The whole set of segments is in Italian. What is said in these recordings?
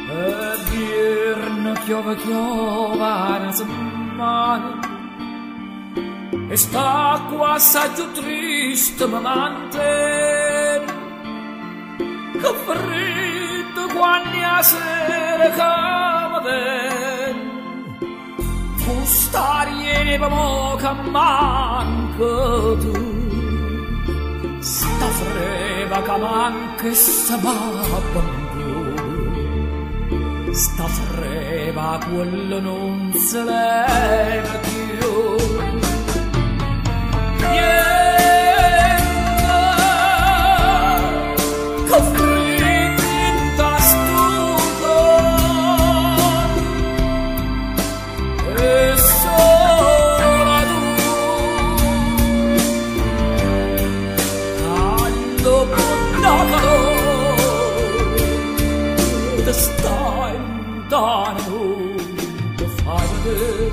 E dirne chiova una settimana e sta qua assai più triste ma mantene che freddo quando a sera che viene gustarie mo che manca tu sta freva che manca e sta m'abbandona sta freva quello non se leva più stai lontano da fare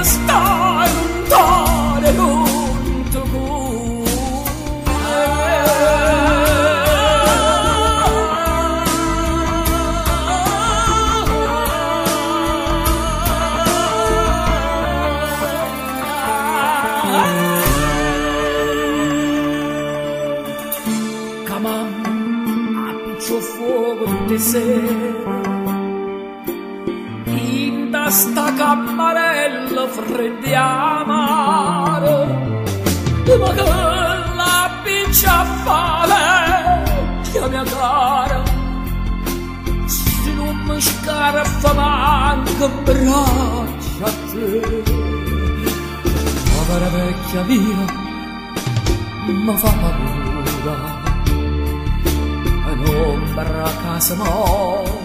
stai lontano c'ho fuoco di sera in sta cammarella fredda e amara ma che la piccia fare che mia cara se non mi scaraffa manca braccia a te povera vecchia mia mi fa paura un'ombra a casa morta